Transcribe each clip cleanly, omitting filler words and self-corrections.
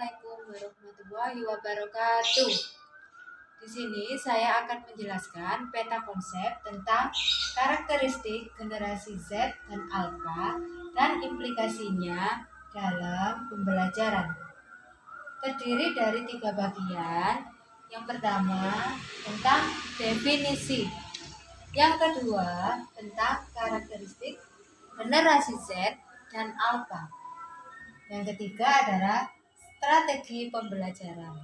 Assalamualaikum warahmatullahi wabarakatuh. Di sini saya akan menjelaskan peta konsep tentang karakteristik generasi Z dan Alpha dan implikasinya dalam pembelajaran. Terdiri dari 3 bagian. Yang pertama tentang definisi. Yang kedua tentang karakteristik generasi Z dan Alpha. Yang ketiga adalah strategi pembelajaran.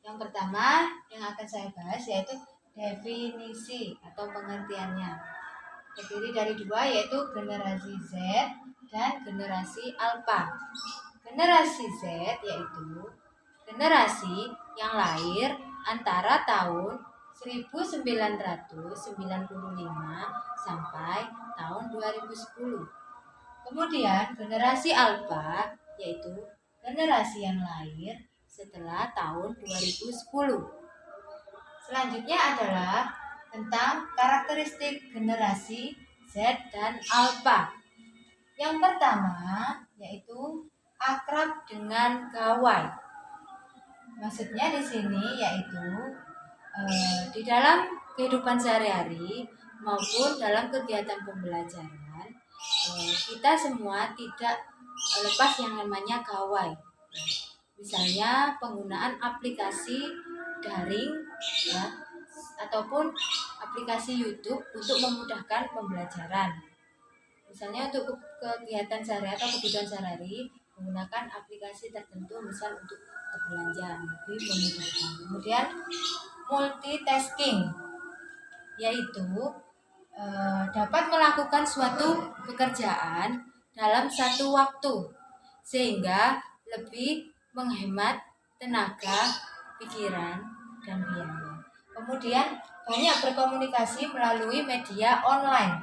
Yang pertama yang akan saya bahas yaitu definisi atau pengertiannya. Terdiri dari 2 yaitu generasi Z dan generasi Alpha. Generasi Z yaitu generasi yang lahir antara tahun 1995 sampai tahun 2010. Kemudian generasi Alpha yaitu generasi yang lahir setelah tahun 2010. Selanjutnya adalah tentang karakteristik generasi Z dan Alpha. Yang pertama yaitu akrab dengan gawai. Maksudnya di sini yaitu di dalam kehidupan sehari-hari maupun dalam kegiatan pembelajaran kita semua tidak lepas yang namanya gawai. Misalnya penggunaan aplikasi daring ya, ataupun aplikasi YouTube untuk memudahkan pembelajaran. Misalnya untuk kegiatan sehari atau kebutuhan sehari menggunakan aplikasi tertentu, misal untuk berbelanja lebih memudahkan. Kemudian multitasking yaitu dapat melakukan suatu pekerjaan dalam satu waktu sehingga lebih menghemat tenaga, pikiran, dan biaya. Kemudian banyak berkomunikasi melalui media online.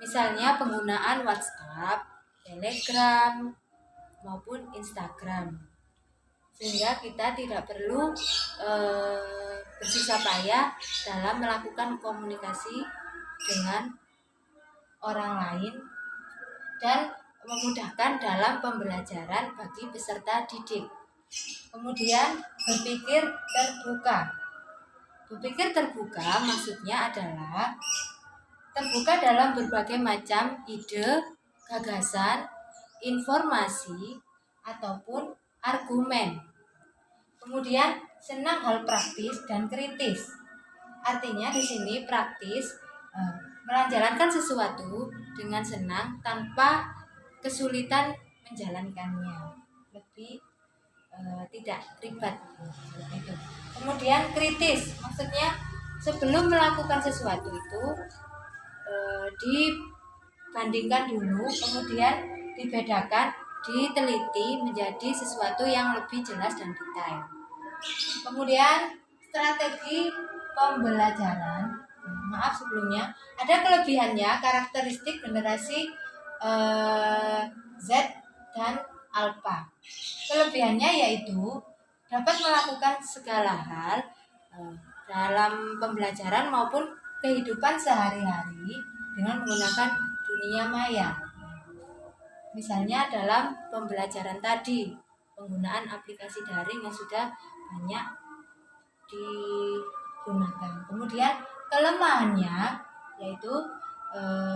Misalnya penggunaan WhatsApp, Telegram, maupun Instagram. Sehingga kita tidak perlu bersusah payah dalam melakukan komunikasi dengan orang lain dan memudahkan dalam pembelajaran bagi peserta didik. Kemudian berpikir terbuka. Berpikir terbuka maksudnya adalah terbuka dalam berbagai macam ide, gagasan, informasi, ataupun argumen. Kemudian senang hal praktis dan kritis. Artinya di sini praktis menjalankan sesuatu dengan senang tanpa kesulitan menjalankannya, lebih tidak ribet itu. Kemudian kritis, maksudnya sebelum melakukan sesuatu itu dibandingkan dulu, kemudian dibedakan, diteliti menjadi sesuatu yang lebih jelas dan detail. Kemudian strategi pembelajaran. Maaf sebelumnya, ada kelebihannya karakteristik generasi Z dan Alpha. Kelebihannya yaitu dapat melakukan segala hal dalam pembelajaran maupun kehidupan sehari-hari dengan menggunakan dunia maya. Misalnya dalam pembelajaran tadi, penggunaan aplikasi daring yang sudah banyak digunakan. Kemudian kelemahannya yaitu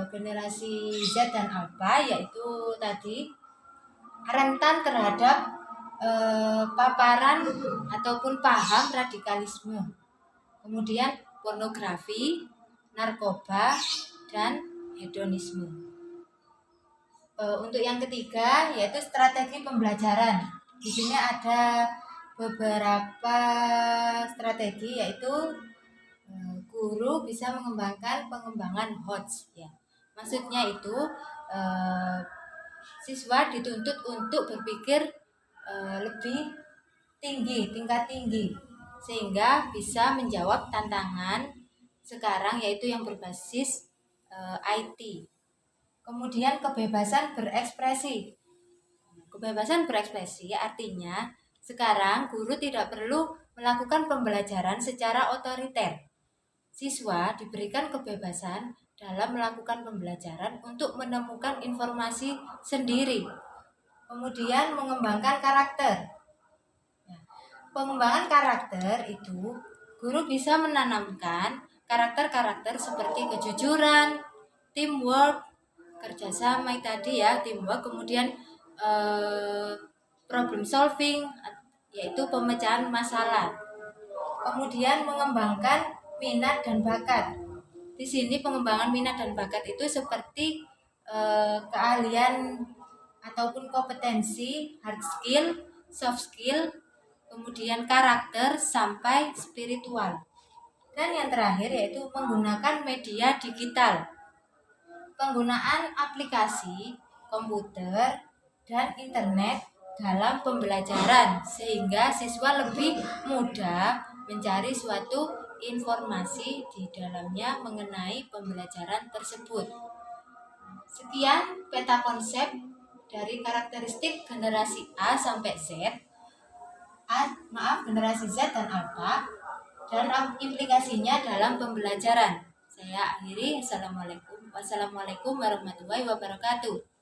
generasi Z dan Alpha yaitu tadi rentan terhadap paparan ataupun paham radikalisme. Kemudian pornografi, narkoba, dan hedonisme. Untuk yang ketiga yaitu strategi pembelajaran. Di sini ada beberapa strategi yaitu guru bisa mengembangkan pengembangan HOTS ya. Maksudnya itu siswa dituntut untuk berpikir lebih tinggi, tingkat tinggi sehingga bisa menjawab tantangan sekarang yaitu yang berbasis IT. Kemudian kebebasan berekspresi. Kebebasan berekspresi artinya sekarang guru tidak perlu melakukan pembelajaran secara otoriter. Siswa diberikan kebebasan dalam melakukan pembelajaran untuk menemukan informasi sendiri. Kemudian mengembangkan karakter. pengembangan karakter itu guru bisa menanamkan karakter-karakter seperti kejujuran, teamwork, kerjasama tadi ya, teamwork, kemudian problem solving, yaitu pemecahan masalah. Kemudian mengembangkan minat dan bakat. Di sini pengembangan minat dan bakat itu seperti keahlian ataupun kompetensi, hard skill, soft skill, kemudian karakter sampai spiritual. Dan yang terakhir yaitu menggunakan media digital. Penggunaan aplikasi, komputer, dan internet dalam pembelajaran sehingga siswa lebih mudah mencari suatu informasi di dalamnya mengenai pembelajaran tersebut. Sekian peta konsep dari karakteristik generasi A sampai Z. Generasi Z dan Alpha dan implikasinya dalam pembelajaran. Saya akhiri. Wassalamualaikum warahmatullahi wabarakatuh.